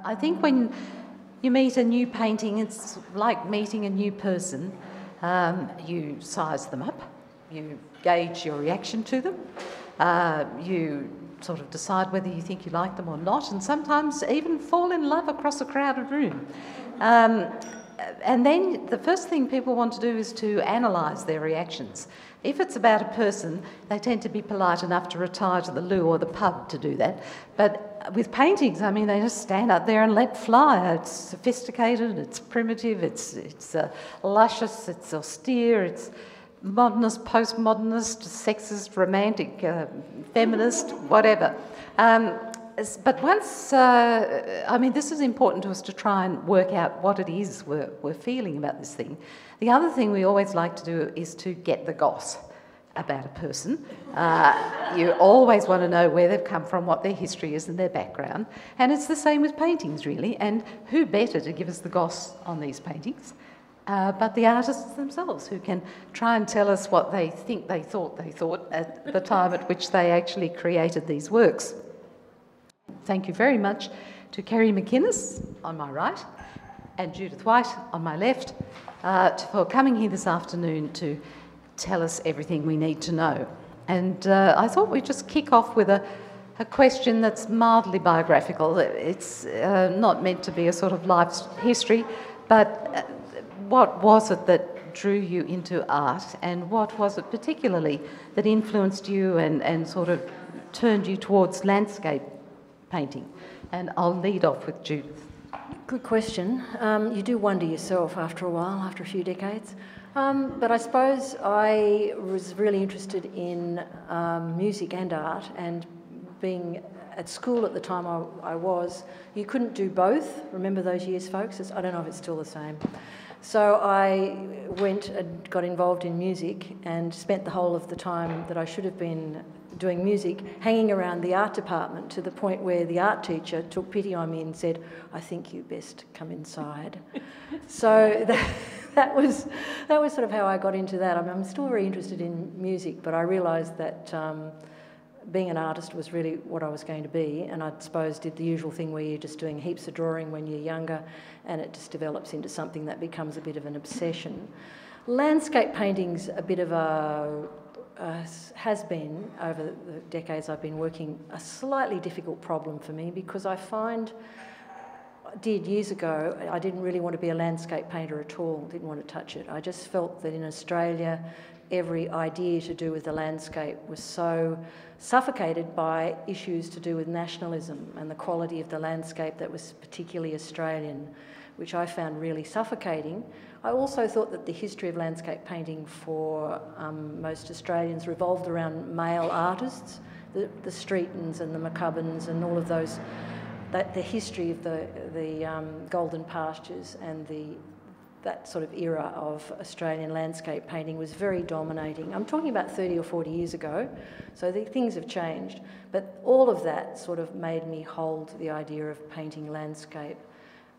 I think when you meet a new painting, it's like meeting a new person. You size them up, you gauge your reaction to them, you sort of decide whether you think you like them or not, and sometimes even fall in love across a crowded room. And then the first thing people want to do is to analyse their reactions. If it's about a person, they tend to be polite enough to retire to the loo or the pub to do that. But with paintings, I mean, they just stand up there and let fly. It's sophisticated, it's primitive, it's luscious, it's austere, it's modernist, postmodernist, sexist, romantic, feminist, whatever. But once, I mean, this is important to us to try and work out what it is we're feeling about this thing. The other thing we always like to do is to get the goss about a person. You always want to know where they've come from, what their history is and their background. And it's the same with paintings, really. And who better to give us the goss on these paintings but the artists themselves, who can try and tell us what they think they thought at the time at which they actually created these works. Thank you very much to Kerry McInnis on my right and Judith White on my left for coming here this afternoon to tell us everything we need to know. And I thought we'd just kick off with a question that's mildly biographical. It's not meant to be a sort of life history, but what was it that drew you into art, and what was it particularly that influenced you and sort of turned you towards landscape painting? And I'll lead off with Judith. Good question. You do wonder yourself after a while, after a few decades. But I suppose I was really interested in music and art, and being at school at the time I was, you couldn't do both. Remember those years, folks? I don't know if it's still the same. So I went and got involved in music and spent the whole of the time that I should have been doing music hanging around the art department, to the point where the art teacher took pity on me and said, "I think you best come inside." So that was sort of how I got into that. I mean, I'm still very interested in music, but I realised that being an artist was really what I was going to be, and I suppose did the usual thing where you're just doing heaps of drawing when you're younger, and it just develops into something that becomes a bit of an obsession. Landscape painting's a bit of has been, over the decades I've been working, a slightly difficult problem for me, because I find, years ago, I didn't really want to be a landscape painter at all, didn't want to touch it. I just felt that in Australia, every idea to do with the landscape was so suffocated by issues to do with nationalism and the quality of the landscape that was particularly Australian, which I found really suffocating. I also thought that the history of landscape painting for most Australians revolved around male artists, the Streetons and the McCubbins and all of those, the history of the Golden Pastures and that sort of era of Australian landscape painting was very dominating. I'm talking about 30 or 40 years ago, so things have changed. But all of that sort of made me hold the idea of painting landscape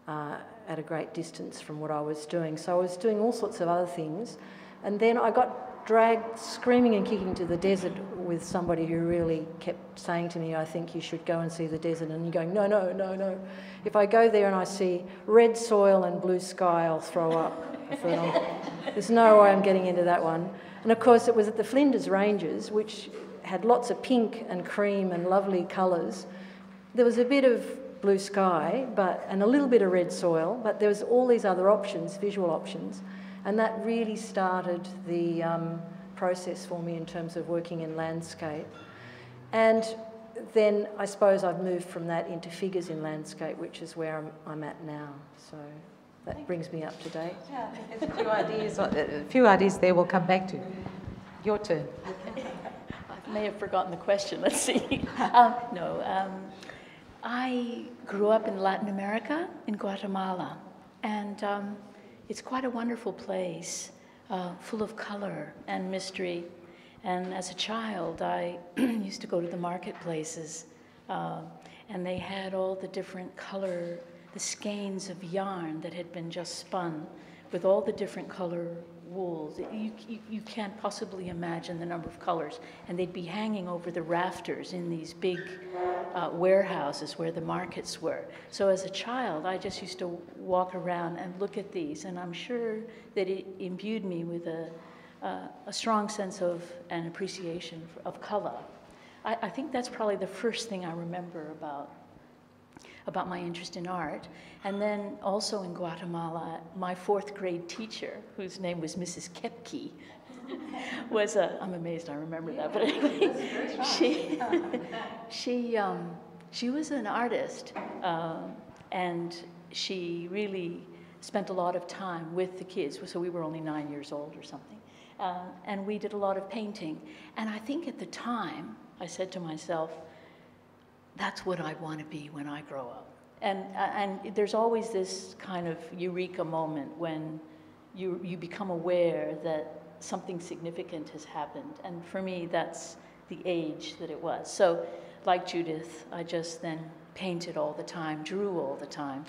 at a great distance from what I was doing. So I was doing all sorts of other things, and then I got dragged screaming and kicking to the desert with somebody who really kept saying to me, "I think you should go and see the desert." And you're going, no, no, no, no. If I go there and I see red soil and blue sky, I'll throw up. I thought, there's no way I'm getting into that one. And of course it was at the Flinders Ranges, which had lots of pink and cream and lovely colours. There was a bit of blue sky and a little bit of red soil, but there was all these other options, visual options. And that really started the process for me in terms of working in landscape. And then I suppose I've moved from that into figures in landscape, which is where I'm at now. So that brings me up to date. Yeah, there's a few ideas there we'll come back to. Your turn. I may have forgotten the question. Let's see. I grew up in Latin America, in Guatemala, and it's quite a wonderful place, full of color and mystery. And as a child, I used to go to the marketplaces, and they had all the different color, the skeins of yarn that had been just spun with all the different color wools. You can't possibly imagine the number of colors. And they'd be hanging over the rafters in these big warehouses where the markets were. So as a child, I just used to walk around and look at these, and I'm sure that it imbued me with a strong sense of and appreciation of color. I think that's probably the first thing I remember about my interest in art. And then also in Guatemala, my 4th grade teacher, whose name was Mrs. Kepke, was I'm amazed I remember that, but anyway, she was an artist, and she really spent a lot of time with the kids. So we were only 9 years old or something, and we did a lot of painting. And I think at the time, I said to myself, that's what I want to be when I grow up. And there's always this kind of eureka moment when you become aware that something significant has happened. And for me, that's the age that it was. So like Judith, I just then painted all the time, drew all the time.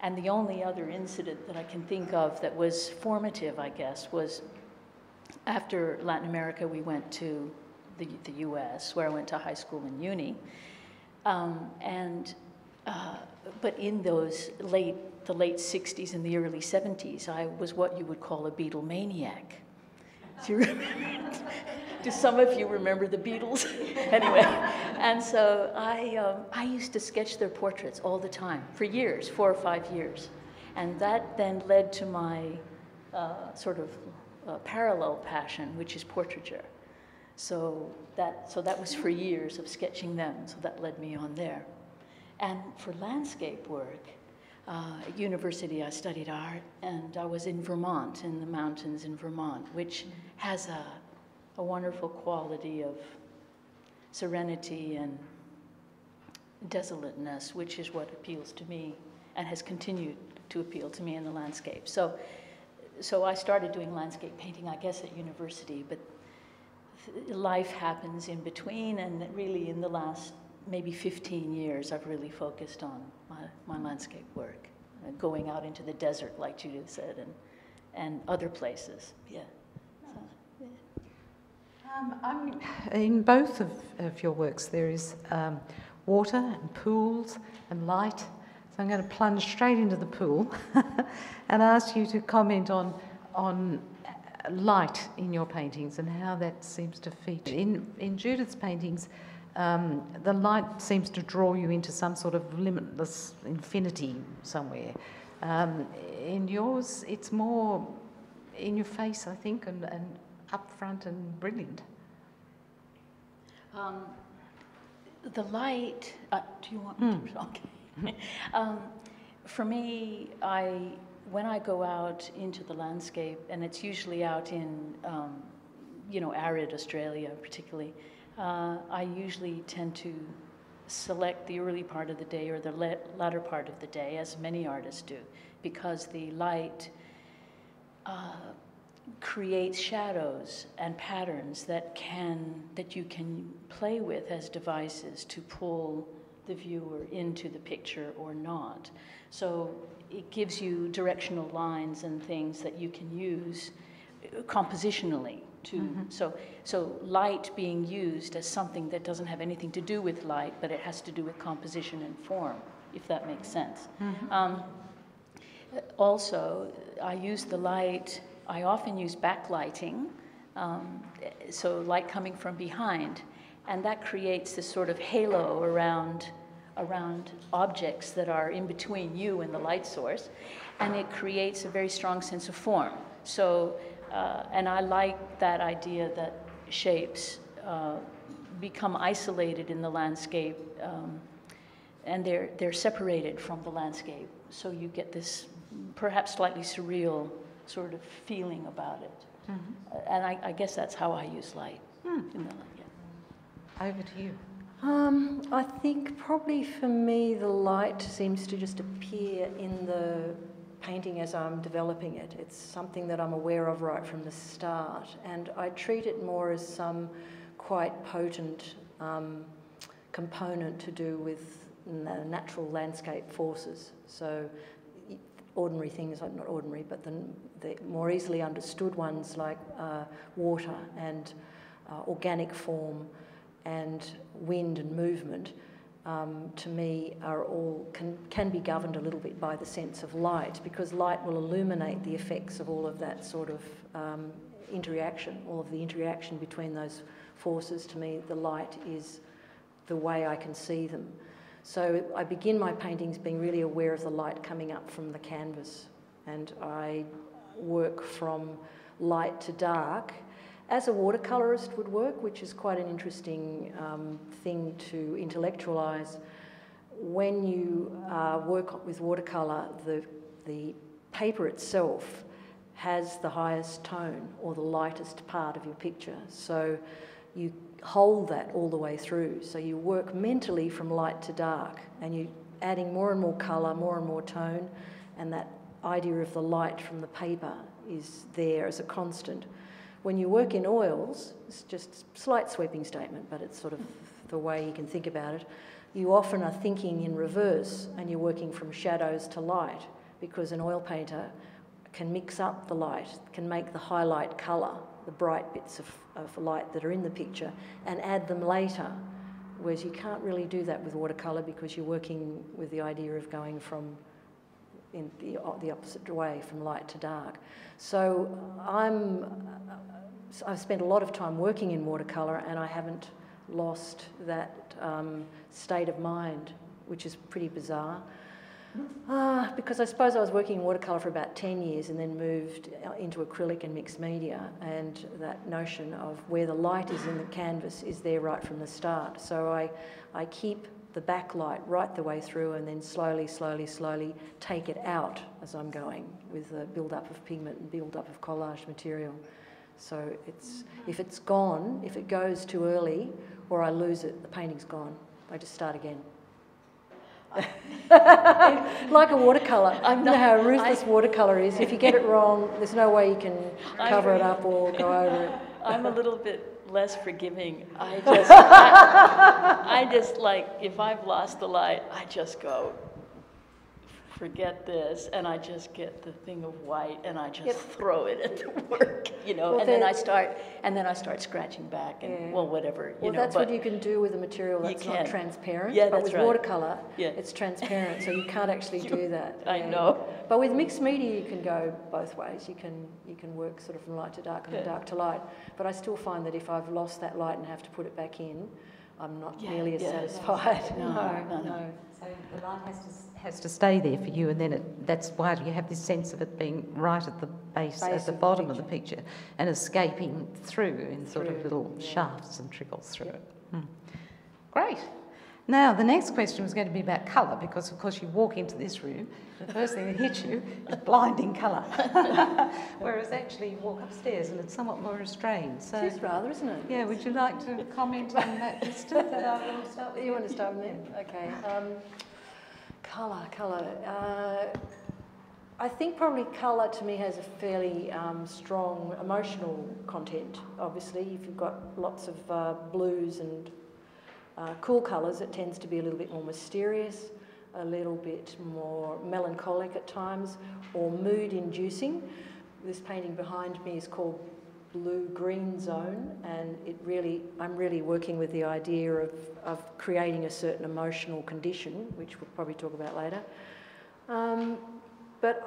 And the only other incident that I can think of that was formative, I guess, was after Latin America, we went to the US, where I went to high school and uni. But in those the late 60s and the early 70s, I was what you would call a Beatlemaniac. Do you remember? Do some of you remember the Beatles? Anyway, and so I used to sketch their portraits all the time for years, 4 or 5 years. And that then led to my sort of parallel passion, which is portraiture. So that was for years of sketching them, so that led me on there. And for landscape work, at university I studied art, and I was in Vermont, in the mountains in Vermont, which has a wonderful quality of serenity and desolateness, which is what appeals to me and has continued to appeal to me in the landscape. So I started doing landscape painting, I guess, at university, but life happens in between, and really in the last maybe 15 years, I've really focused on my landscape work, going out into the desert, like Judith said, and other places. Yeah. So, yeah. In both of your works, there is water and pools and light. So I'm going to plunge straight into the pool and ask you to comment on light in your paintings and how that seems to feature. In Judith's paintings, the light seems to draw you into some sort of limitless infinity somewhere. In yours, it's more in your face, I think, and up front and brilliant. The light, do you want me to? Okay. For me, when I go out into the landscape, and it's usually out in, arid Australia particularly, I usually tend to select the early part of the day or the latter part of the day, as many artists do, because the light creates shadows and patterns that you can play with as devices to pull the viewer into the picture or not. So it gives you directional lines and things that you can use compositionally to, so light being used as something that doesn't have anything to do with light, but it has to do with composition and form, if that makes sense. Also, I use the light, I often use backlighting, so light coming from behind, and that creates this sort of halo around objects that are in between you and the light source, and it creates a very strong sense of form. So, and I like that idea that shapes become isolated in the landscape, and they're separated from the landscape. So you get this perhaps slightly surreal sort of feeling about it. And I guess that's how I use light. Over to you. I think probably for me the light seems to just appear in the painting as I'm developing it. It's something that I'm aware of right from the start, and I treat it more as some quite potent component to do with natural landscape forces. So ordinary things, not ordinary, but the more easily understood ones like water and organic form and wind and movement, to me are all, can be governed a little bit by the sense of light, because light will illuminate the effects of all of that sort of interaction, all of the interaction between those forces. To me, the light is the way I can see them. So I begin my paintings being really aware of the light coming up from the canvas, and I work from light to dark as a watercolourist would work, which is quite an interesting thing to intellectualise. When you work with watercolour, the paper itself has the highest tone or the lightest part of your picture. So you hold that all the way through. So you work mentally from light to dark, and you're adding more and more colour, more and more tone, and that idea of the light from the paper is there as a constant. When you work in oils, it's just a slight sweeping statement, but it's sort of the way you can think about it. You often are thinking in reverse, and you're working from shadows to light, because an oil painter can mix up the light, can make the highlight colour, the bright bits of light that are in the picture, and add them later, whereas you can't really do that with watercolour, because you're working with the idea of going from in the opposite way, from light to dark. So I've spent a lot of time working in watercolour, and I haven't lost that state of mind, which is pretty bizarre. Because I suppose I was working in watercolour for about 10 years and then moved into acrylic and mixed media, and that notion of where the light is in the canvas is there right from the start. So I keep the backlight right the way through, and then slowly, slowly, slowly take it out as I'm going with the build-up of pigment and build-up of collage material. So if it's gone, if it goes too early or I lose it, the painting's gone. I just start again. Like a watercolour. You know how a ruthless watercolour is. If you get it wrong, there's no way you can cover it up or go over it. I'm a little bit less forgiving. I just like, if I've lost the light, I just go, forget this, and I just get the thing of white and I just throw it at the work, you know. Well, and then I start scratching back and well, whatever. Well, that's what you can do with a material that's not transparent. Yeah, but that's with watercolour, it's transparent, so you can't actually do that. I know. But with mixed media, you can go both ways. You can work sort of from light to dark and from dark to light. But I still find that if I've lost that light and have to put it back in, I'm not nearly as satisfied. No. So the light has to stay there for you, and then that's why you have this sense of it being right at the base at the bottom of the picture, and escaping through in sort of little shafts and trickles through it. Great. Now, the next question was going to be about colour, because, of course, you walk into this room, the first thing that hits you is blinding colour. Whereas actually you walk upstairs and it's somewhat more restrained. So, it is rather, isn't it? Yeah, would you like to comment on that, Mister? That I will start with? You want to start with them? Okay. Colour. I think probably colour to me has a fairly strong emotional content, obviously. If you've got lots of blues and cool colours, it tends to be a little bit more mysterious, a little bit more melancholic at times, or mood-inducing. This painting behind me is called Blue-Green Zone, and I'm really working with the idea of creating a certain emotional condition, which we'll probably talk about later. But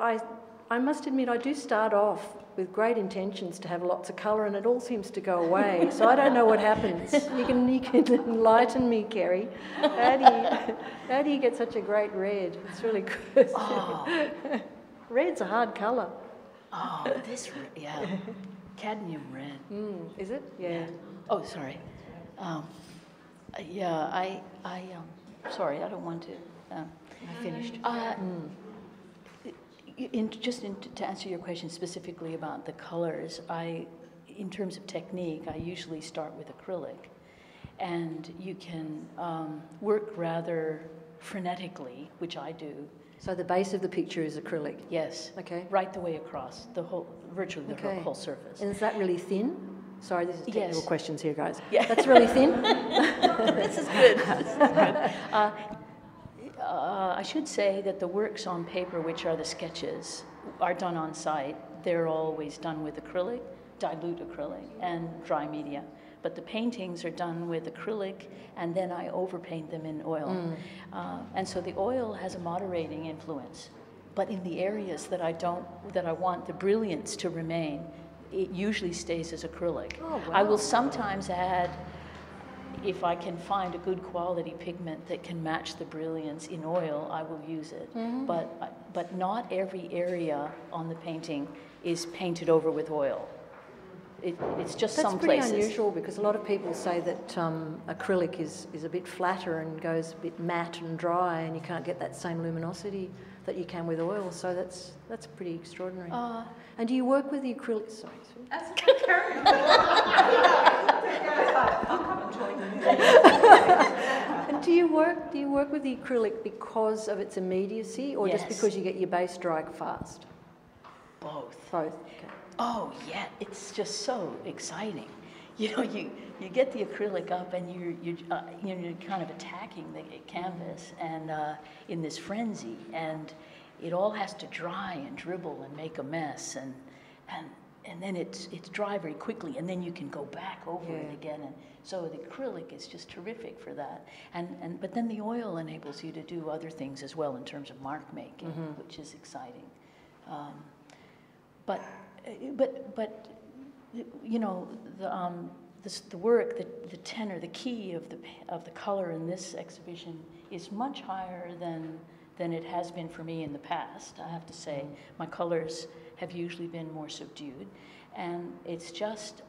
I must admit, I do start off with great intentions to have lots of colour, and it all seems to go away. So I don't know what happens. You can enlighten me, Kerry. How do you get such a great red? It's really good. Oh. Red's a hard colour. Oh, cadmium red. Is it? Yeah. Oh, sorry. Sorry, I don't want to. I finished. To answer your question specifically about the colors, in terms of technique, I usually start with acrylic, and you can work rather frenetically, which I do. So the base of the picture is acrylic? Yes. Okay. Right the way across, virtually the whole surface. And is that really thin? Sorry, this is technical questions here, guys. Yeah. That's really thin? This is good. I should say that the works on paper, which are the sketches, are done on site. They're always done with acrylic, dilute acrylic, and dry media. But the paintings are done with acrylic, and then I overpaint them in oil. And so the oil has a moderating influence. But in the areas that I want the brilliance to remain, it usually stays as acrylic. Oh, wow. I will sometimes add, if I can find a good quality pigment that can match the brilliance in oil, I will use it. But not every area on the painting is painted over with oil. It's just some places. That's pretty unusual, because a lot of people say that acrylic is a bit flatter and goes a bit matte and dry, and you can't get that same luminosity that you can with oil. So that's pretty extraordinary. And do you work with the acrylic? Sorry. That's Kerry. And do you work with the acrylic because of its immediacy, or just because you get your base dry fast? Both. Both. Okay. Oh yeah, it's just so exciting. You know, you get the acrylic up and you're kind of attacking the canvas and in this frenzy, and it all has to dry and dribble and make a mess, and then it's dry very quickly, and then you can go back over it again, and so the acrylic is just terrific for that. But then the oil enables you to do other things as well in terms of mark making, which is exciting. But you know, the work, the tenor, the key of the color in this exhibition is much higher than it has been for me in the past. I have to say, my colors have usually been more subdued, and it's just,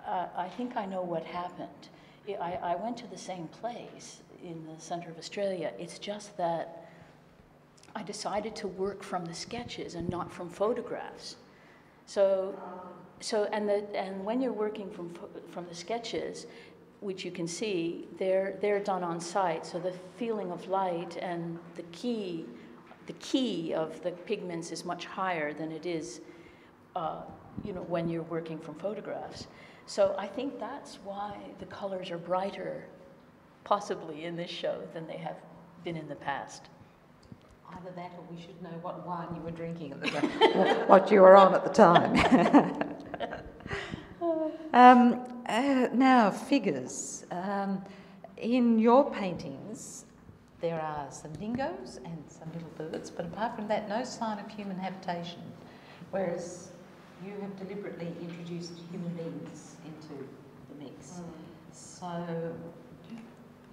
I think I know what happened. I went to the same place in the centre of Australia. It's just that I decided to work from the sketches and not from photographs. And when you're working from the sketches, which you can see, they're done on site. So the feeling of light and the key of the pigments is much higher than it is, you know, when you're working from photographs. So I think that's why the colors are brighter, possibly in this show, than they have been in the past. Either that, or we should know what wine you were drinking at the time, what you were on at the time. Now, figures. In your paintings, there are some dingoes and some little birds, but apart from that, no sign of human habitation, whereas you have deliberately introduced human beings into the mix. So,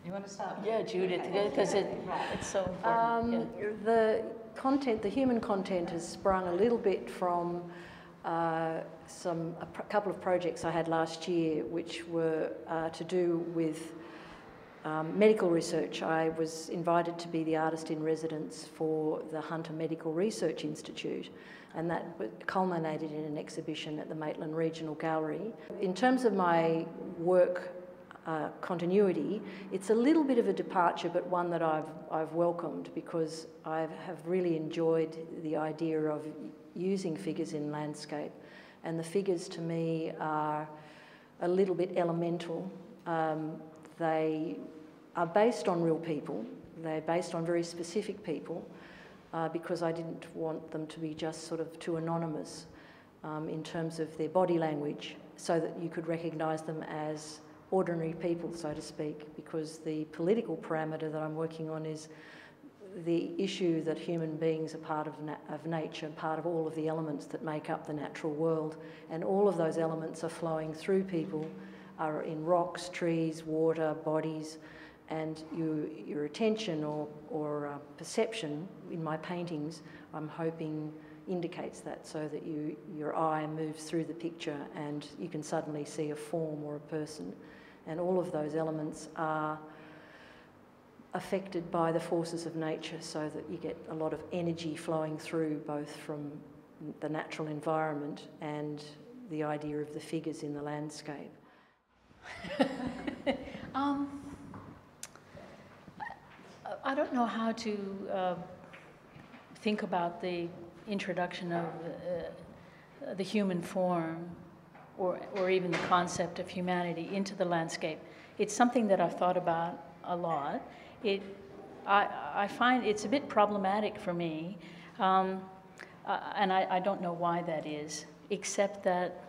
you want to start? Yeah, Judith, because it's so important. The content, the human content, has sprung a little bit from a couple of projects I had last year, which were to do with medical research. I was invited to be the artist in residence for the Hunter Medical Research Institute, and that culminated in an exhibition at the Maitland Regional Gallery. In terms of my work continuity, it's a little bit of a departure, but one that I've welcomed, because I have really enjoyed the idea of using figures in landscape, and the figures to me are a little bit elemental. They are based on real people. They're based on very specific people, because I didn't want them to be just sort of too anonymous in terms of their body language, so that you could recognise them as ordinary people, so to speak, because the political parameter that I'm working on is the issue that human beings are part of nature, part of all of the elements that make up the natural world, and all of those elements are flowing through people, are in rocks, trees, water, bodies, and your attention or perception in my paintings, I'm hoping indicates that, so that your eye moves through the picture and you can suddenly see a form or a person. And all of those elements are affected by the forces of nature, so that you get a lot of energy flowing through, both from the natural environment and the idea of the figures in the landscape. I don't know how to think about the introduction of the human form, or even the concept of humanity into the landscape. It's something that I've thought about a lot. I find it's a bit problematic for me, and I don't know why that is, except that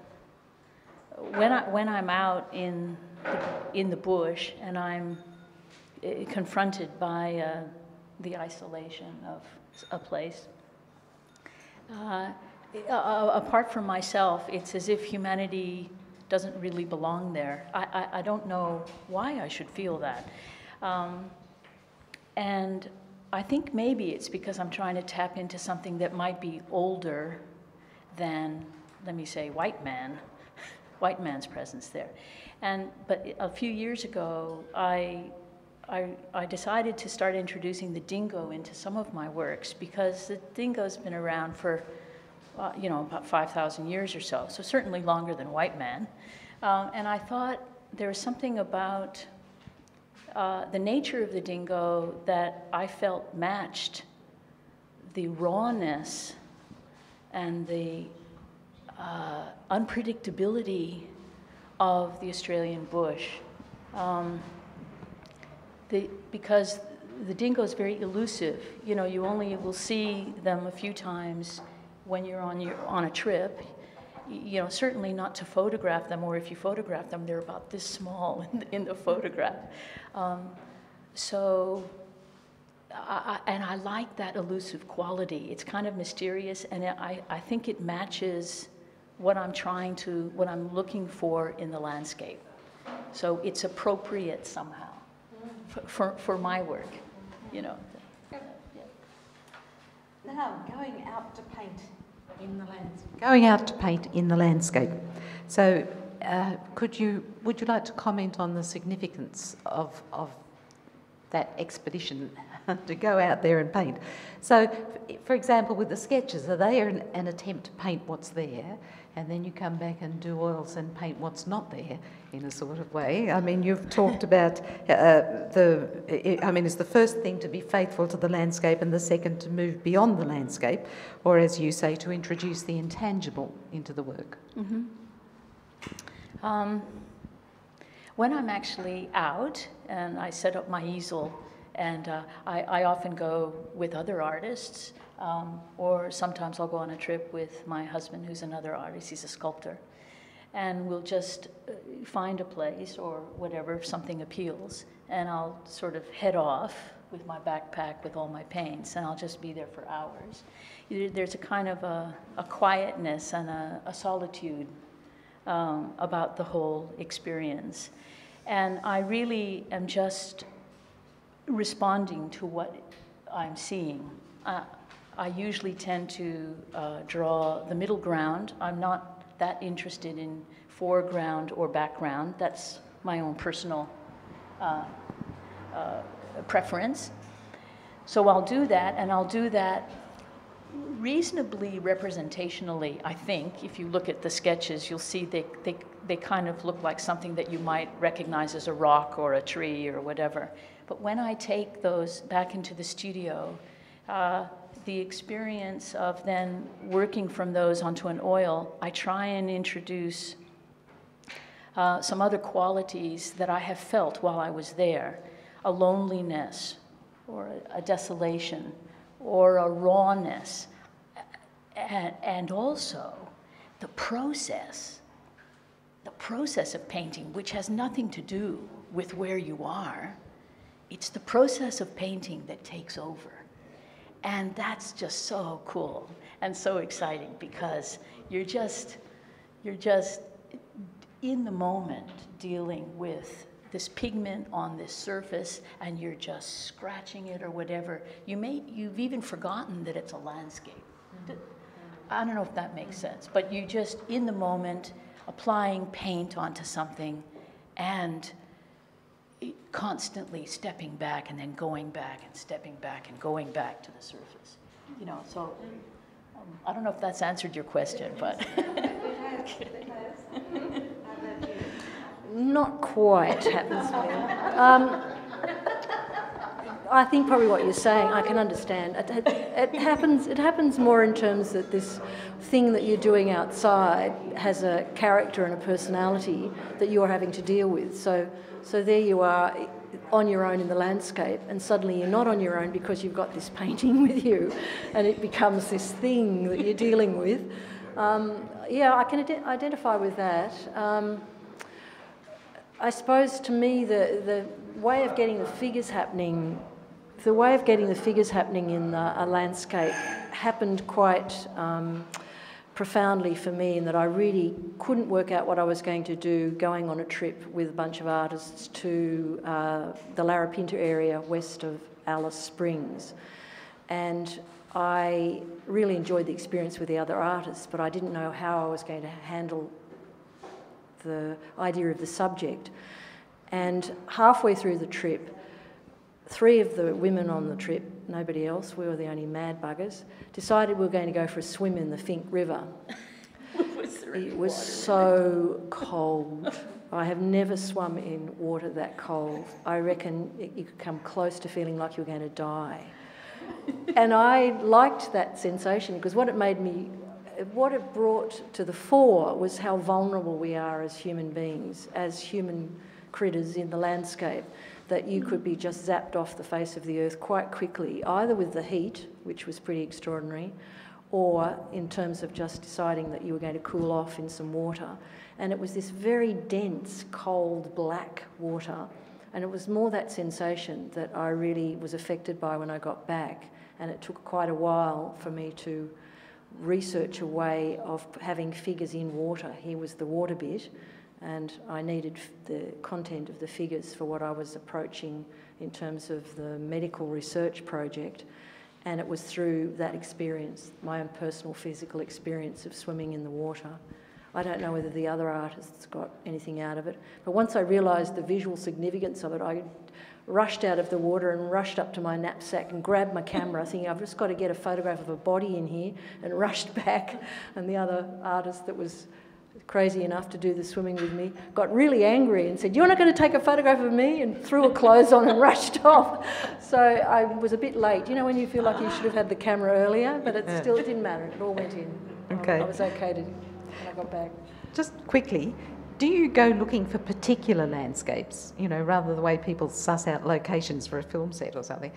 when I'm out in the bush and I'm confronted by the isolation of a place, apart from myself, it's as if humanity doesn't really belong there. I don't know why I should feel that. And I think maybe it's because I'm trying to tap into something that might be older than, let me say, white man's presence there. But a few years ago, I decided to start introducing the dingo into some of my works, because the dingo's been around for, about 5,000 years or so certainly longer than white man. And I thought there was something about the nature of the dingo that I felt matched the rawness and the unpredictability of the Australian bush. Because the dingo is very elusive. You only will see them a few times when you're on a trip. Certainly not to photograph them, or if you photograph them, they're about this small in the photograph. And I like that elusive quality. It's kind of mysterious, and I think it matches what I'm looking for in the landscape. So it's appropriate somehow for my work, Now, going out to paint in the landscape. Going out to paint in the landscape. So, would you like to comment on the significance of that expedition to go out there and paint? So, for example, with the sketches, are they an attempt to paint what's there, and then you come back and do oils and paint what's not there in a sort of way? I mean, you've talked about is the first thing to be faithful to the landscape and the second to move beyond the landscape, or as you say, to introduce the intangible into the work? Mm-hmm. When I'm actually out and I set up my easel, and I often go with other artists, or sometimes I'll go on a trip with my husband, who's another artist. He's a sculptor. And we'll just find a place or whatever, if something appeals, and I'll sort of head off with my backpack with all my paints, and I'll just be there for hours. There's a kind of a quietness and a solitude about the whole experience. And I really am just responding to what I'm seeing. I usually tend to draw the middle ground. I'm not that interested in foreground or background. That's my own personal preference. So I'll do that, and I'll do that reasonably representationally, I think. If you look at the sketches, you'll see they kind of look like something that you might recognize as a rock or a tree or whatever. But when I take those back into the studio, the experience of then working from those onto an oil, I try and introduce some other qualities that I have felt while I was there. A loneliness, or a desolation, or a rawness. And also the process of painting, which has nothing to do with where you are. It's the process of painting that takes over. And that's just so cool and so exciting, because you're just in the moment dealing with this pigment on this surface, and you're just scratching it or whatever. You've even forgotten that it's a landscape. Mm-hmm. I don't know if that makes sense, but you just in the moment applying paint onto something and constantly stepping back and then going back and stepping back and going back to the surface. So I don't know if that's answered your question, but Not quite happens to me. I think probably what you're saying, I can understand. It happens more in terms that this thing that you're doing outside has a character and a personality that you're having to deal with. So there you are on your own in the landscape, and suddenly you're not on your own because you've got this painting with you, and it becomes this thing that you're dealing with. Yeah, I can identify with that. I suppose to me the way of getting the figures happening, in a landscape happened quite profoundly for me, in that I really couldn't work out what I was going to do going on a trip with a bunch of artists to the Larapinta area west of Alice Springs. And I really enjoyed the experience with the other artists, but I didn't know how I was going to handle the idea of the subject. And halfway through the trip, 3 of the women on the trip, nobody else, we were the only mad buggers, decided we were going to go for a swim in the Fink River. It was so cold. I have never swum in water that cold. I reckon you could come close to feeling like you were going to die. And I liked that sensation, because what it brought to the fore was how vulnerable we are as human beings, as human critters in the landscape, that you could be just zapped off the face of the earth quite quickly, either with the heat, which was pretty extraordinary, or in terms of just deciding that you were going to cool off in some water. And it was this very dense, cold, black water. And it was more that sensation that I really was affected by when I got back. And it took quite a while for me to research a way of having figures in water. Here was the water bit, and I needed the content of the figures for what I was approaching in terms of the medical research project. And it was through that experience, my own personal physical experience of swimming in the water. I don't know whether the other artists got anything out of it, but once I realised the visual significance of it, I rushed out of the water and rushed up to my knapsack and grabbed my camera, thinking I've just got to get a photograph of a body in here, and rushed back. And the other artist that was crazy enough to do the swimming with me got really angry and said, "You're not going to take a photograph of me?" and threw her clothes on and rushed off. So I was a bit late. You know when you feel like you should have had the camera earlier, but it didn't matter. It all went in. Okay. I was okay when I got back. Just quickly, do you go looking for particular landscapes, rather than the way people suss out locations for a film set or something?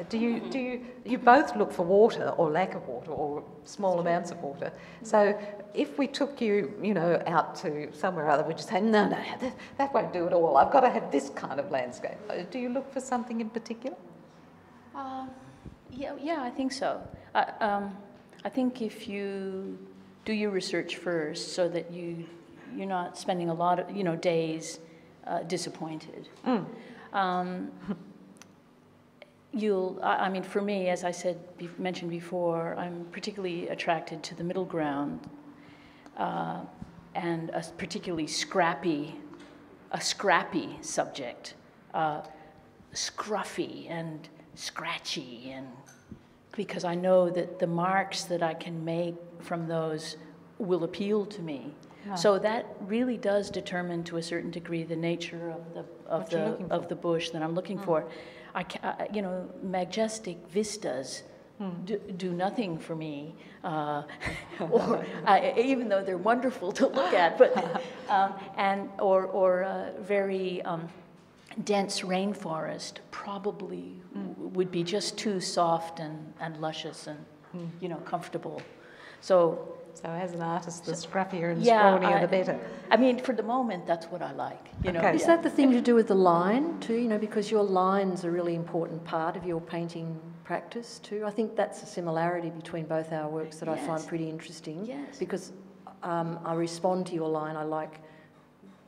Do you both look for water or lack of water or small amounts of water? So if we took you, out to somewhere or other, we'd just say, no, that won't do at all. I've got to have this kind of landscape. Do you look for something in particular? Yeah, I think so. I think if you do your research first, so that you're not spending a lot of days disappointed. For me, as I mentioned before, I'm particularly attracted to the middle ground, and a particularly scrappy subject, scruffy and scratchy, and because I know that the marks that I can make from those will appeal to me. Yeah. So that really does determine, to a certain degree, the nature of the bush that I'm looking for. Majestic vistas do nothing for me, even though they're wonderful to look at. But very dense rainforest probably would be just too soft and luscious and comfortable. So as an artist, the scruffier and scrawnier, the better. For the moment, that's what I like. Okay. Is that the thing to do with the line too? Because your line's a really important part of your painting practice too. I think that's a similarity between both our works that I find pretty interesting. Yes. Because I respond to your line. I like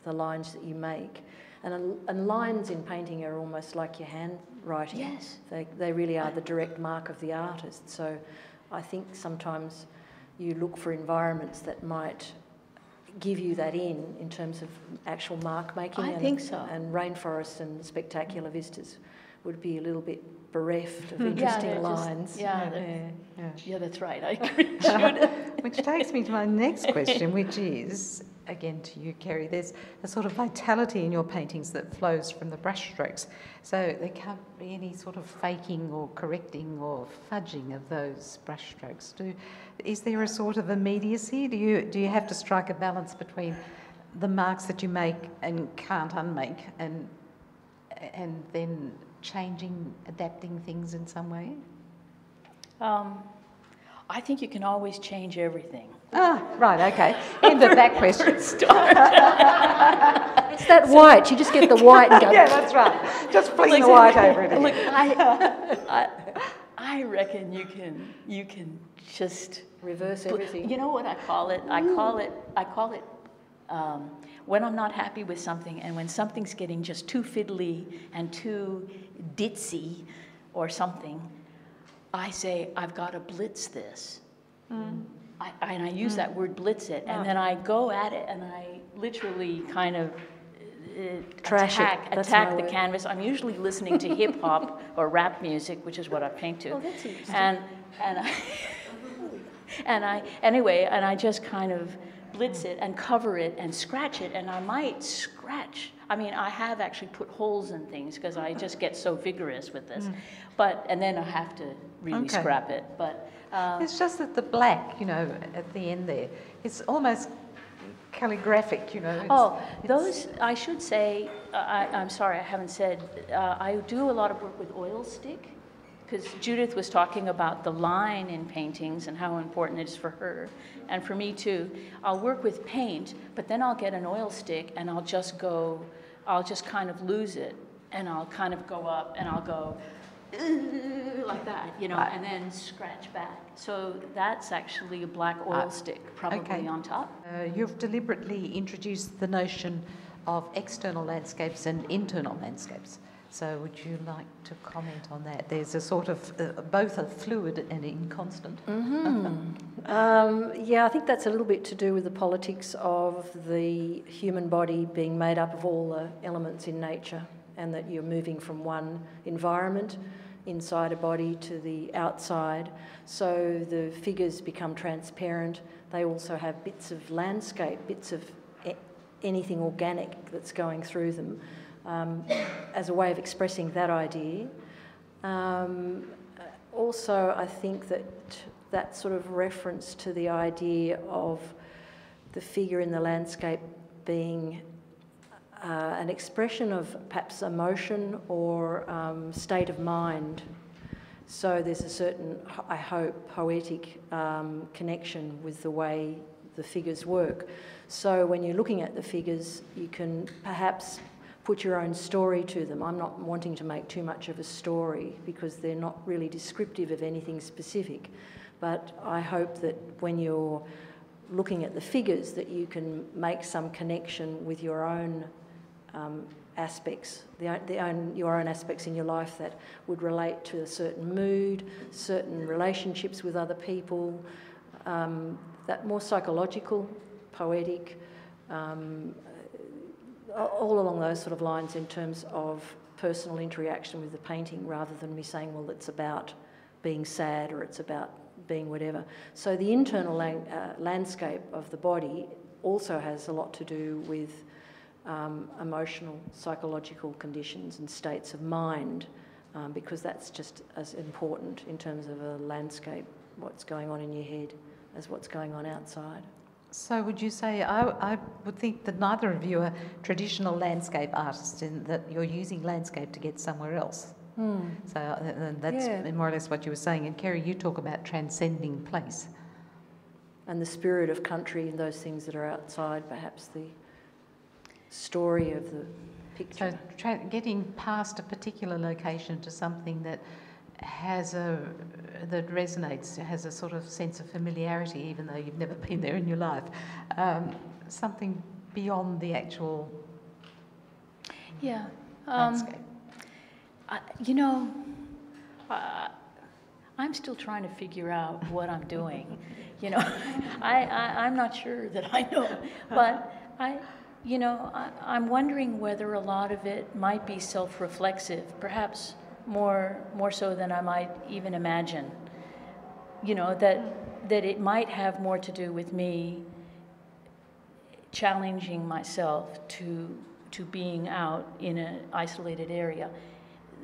the lines that you make. And lines in painting are almost like your handwriting. Yes. They really are the direct mark of the artist. So I think sometimes you look for environments that might give you that in terms of actual mark making. I think so. And rainforests and spectacular vistas would be a little bit bereft of interesting lines. Yeah, that's right. I agree. Which takes me to my next question, which is, again to you, Kerry, there's a sort of vitality in your paintings that flows from the brushstrokes. So there can't be any sort of faking or correcting or fudging of those brushstrokes. Is there a sort of immediacy? Do you have to strike a balance between the marks that you make and can't unmake and then changing, adapting things in some way? I think you can always change everything. Ah, right, okay. End of that question. It's that white. You just get the white and go. Yeah, that's right. Just fling the white over it. Look, I reckon you can just Reverse everything. You know what I call it? I call it when I'm not happy with something, and when something's getting just too fiddly and too ditzy or something, I say, I've got to blitz this. And I use that word, blitz it, and then I go at it and I literally kind of attack the canvas. I'm usually listening to hip hop or rap music, which is what I paint to. Oh, that's interesting. And I just kind of blitz it and cover it and scratch it, and I might scratch. I mean, I have actually put holes in things because I just get so vigorous with this. And then I have to really scrap it. But it's just that the black, you know, at the end there, it's almost calligraphic, you know. I should say, I'm sorry, I haven't said, I do a lot of work with oil stick, because Judith was talking about the line in paintings and how important it is for her, and for me too. I'll work with paint, but then I'll get an oil stick and I'll just kind of lose it, and I'll kind of go up and I'll go, like that, you know, and then scratch back. So that's actually a black oil stick, probably on top. You've deliberately introduced the notion of external landscapes and internal landscapes. So would you like to comment on that? There's a sort of, both are fluid and inconstant. Yeah, I think that's a little bit to do with the politics of the human body being made up of all the elements in nature, and that you're moving from one environment inside a body to the outside. So the figures become transparent. They also have bits of landscape, bits of anything organic that's going through them, as a way of expressing that idea. Also, I think that sort of reference to the idea of the figure in the landscape being an expression of perhaps emotion or state of mind. So there's a certain, I hope, poetic connection with the way the figures work. So when you're looking at the figures, you can perhaps put your own story to them. I'm not wanting to make too much of a story because they're not really descriptive of anything specific. But I hope that when you're looking at the figures, that you can make some connection with your own aspects, your own aspects in your life that would relate to a certain mood, certain relationships with other people, that more psychological, poetic, all along those sort of lines in terms of personal interaction with the painting, rather than me saying, well, it's about being sad or it's about being whatever. So the internal landscape of the body also has a lot to do with emotional, psychological conditions and states of mind, because that's just as important in terms of a landscape, what's going on in your head, as what's going on outside. So would you say, I would think that neither of you are traditional landscape artists, in that you're using landscape to get somewhere else. So that's more or less what you were saying. And Kerry, you talk about transcending place. And the spirit of country and those things that are outside, perhaps the story of the picture. So getting past a particular location to something that that resonates, has a sort of sense of familiarity, even though you've never been there in your life. Something beyond the actual landscape. I'm still trying to figure out what I'm doing. I'm not sure that I know, but I'm wondering whether a lot of it might be self-reflexive, perhaps more so than I might even imagine. That it might have more to do with me challenging myself to being out in an isolated area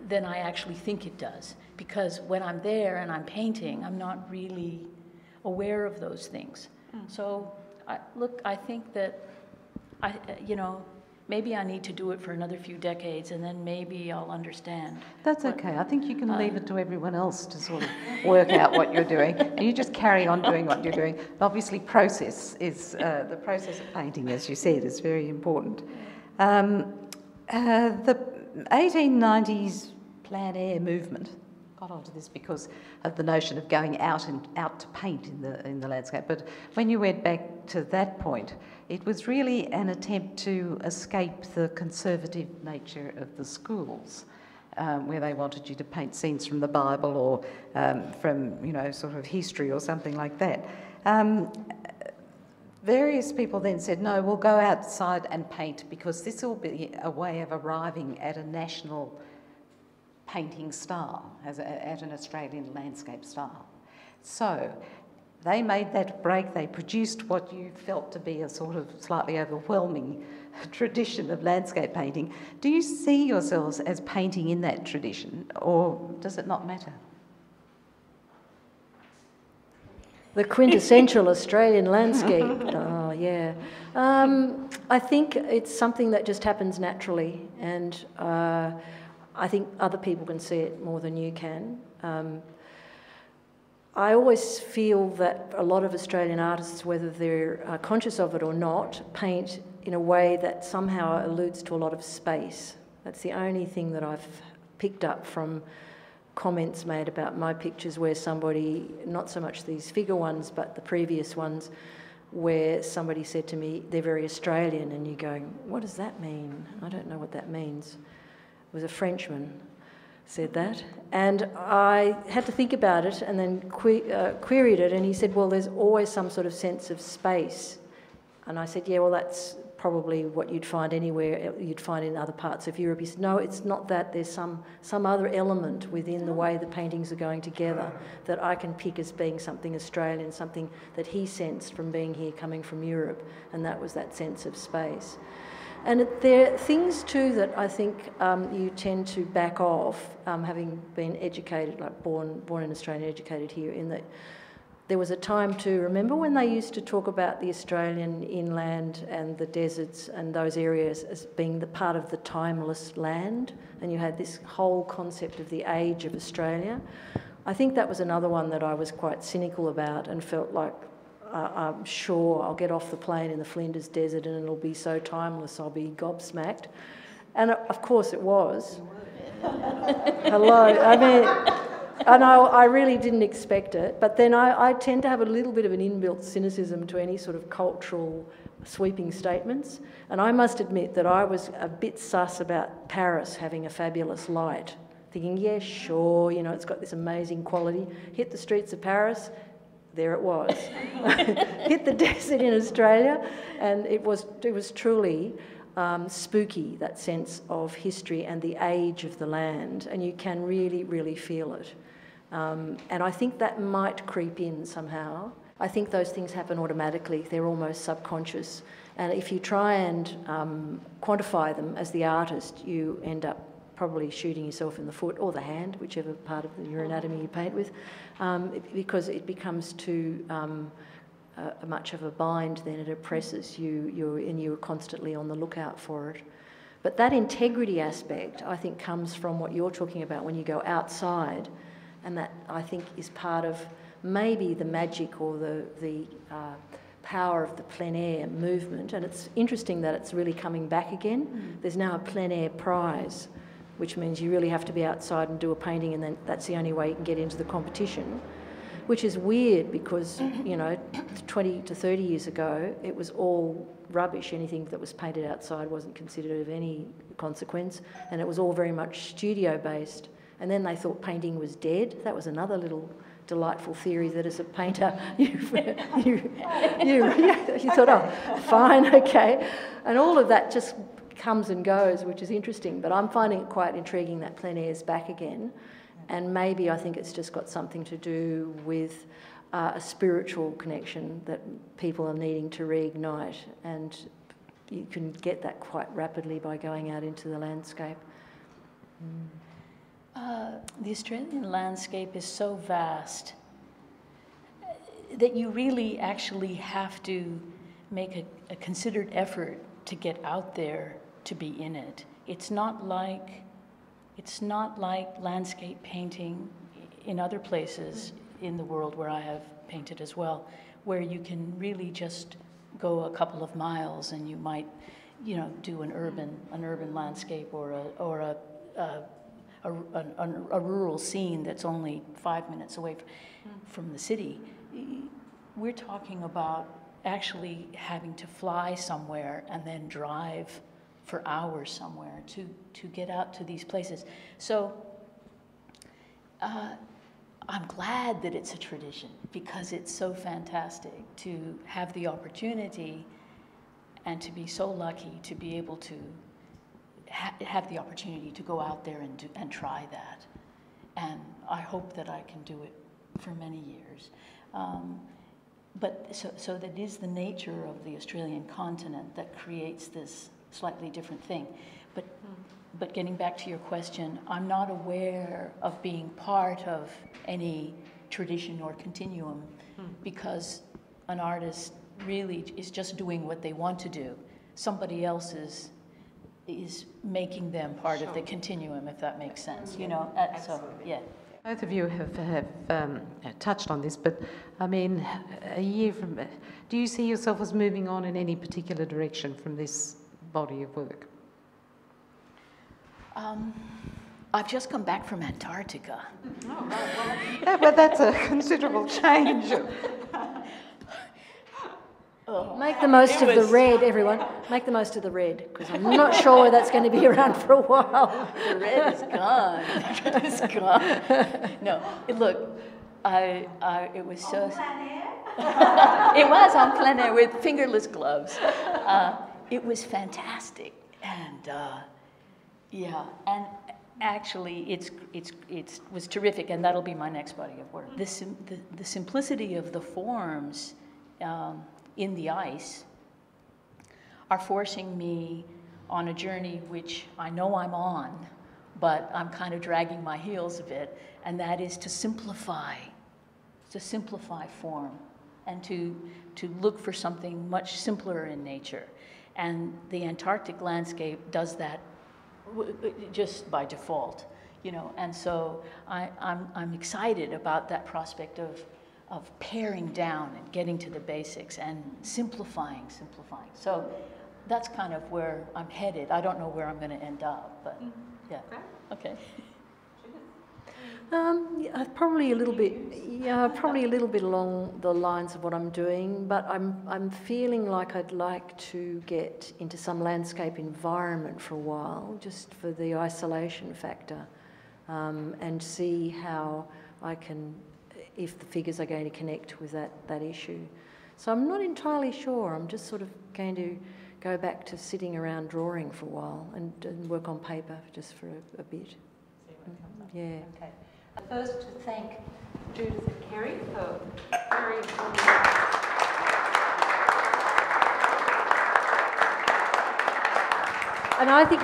than I actually think it does. Because when I'm there and I'm painting, I'm not really aware of those things. So, I think that maybe I need to do it for another few decades, and then maybe I'll understand. That's okay. I think you can leave it to everyone else to sort of work out what you're doing. And you just carry on doing what you're doing. Obviously, process is the process of painting, as you said, is very important. The 1890s plein air movement got onto this because of the notion of going out to paint in the landscape. But when you went back to that point, it was really an attempt to escape the conservative nature of the schools, where they wanted you to paint scenes from the Bible or from, you know, sort of history or something like that. Various people then said, no, we'll go outside and paint because this will be a way of arriving at a national painting style, at an Australian landscape style. So they made that break. They produced what you felt to be a sort of slightly overwhelming tradition of landscape painting. Do you see yourselves as painting in that tradition, or does it not matter? The quintessential Australian landscape. Oh, yeah. I think it's something that just happens naturally, and I think other people can see it more than you can. I always feel that a lot of Australian artists, whether they're conscious of it or not, paint in a way that somehow alludes to a lot of space. That's the only thing that I've picked up from comments made about my pictures, where somebody, not so much these figure ones, but the previous ones, where somebody said to me, they're very Australian, and you're going, what does that mean? I don't know what that means. It was a Frenchman said that, and I had to think about it and then queried it, and he said, well, there's always some sort of sense of space. And I said, yeah, well, that's probably what you'd find anywhere, you'd find in other parts of Europe. He said, no, it's not that. There's some other element within the way the paintings are going together that I can pick as being something Australian, something that he sensed from being here, coming from Europe, and that was that sense of space. And there are things too that I think you tend to back off, having been educated, like born in Australia, educated here, in that there was a time to remember when they used to talk about the Australian inland and the deserts and those areas as being the part of the timeless land, and you had this whole concept of the age of Australia. I think that was another one that I was quite cynical about and felt like, I'm sure I'll get off the plane in the Flinders Desert and it'll be so timeless I'll be gobsmacked. And of course it was. Hello. I mean, and I really didn't expect it. But then I tend to have a little bit of an inbuilt cynicism to any sort of cultural sweeping statements. And I must admit that I was a bit sus about Paris having a fabulous light, thinking, yeah, sure, you know, it's got this amazing quality. Hit the streets of Paris, there it was. Hit the desert in Australia, and it was truly spooky, that sense of history and the age of the land, and you can really, really feel it. And I think that might creep in somehow. I think those things happen automatically. They're almost subconscious. And if you try and quantify them as the artist, you end up probably shooting yourself in the foot or the hand, whichever part of your anatomy you paint with, because it becomes too much of a bind. Then it oppresses you, and you're constantly on the lookout for it. But that integrity aspect, I think, comes from what you're talking about when you go outside, and that, I think, is part of maybe the magic or the power of the plein air movement. And it's interesting that it's really coming back again. There's now a plein air prize, which means you really have to be outside and do a painting, and then that's the only way you can get into the competition, which is weird because, you know, 20 to 30 years ago, it was all rubbish. Anything that was painted outside wasn't considered of any consequence, and it was all very much studio-based. And then they thought painting was dead. That was another little delightful theory, that as a painter, you thought, oh, fine, okay. And all of that just comes and goes, which is interesting, but I'm finding it quite intriguing that plein air is back again, and maybe I think it's just got something to do with a spiritual connection that people are needing to reignite, and you can get that quite rapidly by going out into the landscape. The Australian landscape is so vast that you really actually have to make a considered effort to get out there to be in it. It's not like landscape painting in other places in the world where I have painted as well, where you can really just go a couple of miles and you might, you know, do an urban landscape or a rural scene that's only 5 minutes away from the city. We're talking about actually having to fly somewhere and then drive for hours somewhere to get out to these places. So I'm glad that it's a tradition, because it's so fantastic to have the opportunity and to be so lucky to be able to have the opportunity to go out there and try that. And I hope that I can do it for many years. But so that is the nature of the Australian continent that creates this slightly different thing. But getting back to your question, I'm not aware of being part of any tradition or continuum, because an artist really is just doing what they want to do. Somebody else is making them part of the continuum, if that makes sense. You know, so yeah. Both of you have touched on this, but I mean, a year from, do you see yourself as moving on in any particular direction from this body of work? I've just come back from Antarctica. Oh, right. Well, that's a considerable change. Make the most of the red, everyone. Make the most of the red, because I'm not sure that's going to be around for a while. The red is gone. The red is gone. No, look, it was so... On plein air? It was on plein air with fingerless gloves. It was fantastic, and yeah, and actually it was terrific, and that'll be my next body of work. The simplicity of the forms in the ice are forcing me on a journey which I know I'm on, but I'm kind of dragging my heels a bit, and that is to simplify form and to look for something much simpler in nature. And the Antarctic landscape does that just by default, you know, and so I'm excited about that prospect of paring down and getting to the basics and simplifying. So that's kind of where I'm headed. I don't know where I'm going to end up, but yeah. Okay. Yeah, probably a little bit along the lines of what I'm doing, but I'm feeling like I'd like to get into some landscape environment for a while, just for the isolation factor, and see how I can, if the figures are going to connect with that issue. So I'm not entirely sure. I'm just sort of going to go back to sitting around drawing for a while and work on paper just for a bit. See what comes up. Yeah. Okay. First, to thank Judith and Kerry for very important. And I think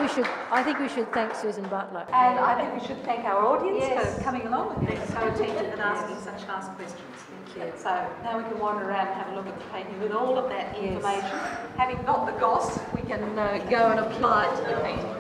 we should thank Susan Butler. And I think we should thank our audience for coming along and being so attentive and asking such nice questions. Thank you. So now we can wander around and have a look at the painting with all of that information. Having got the goss, we can go and apply it to the painting.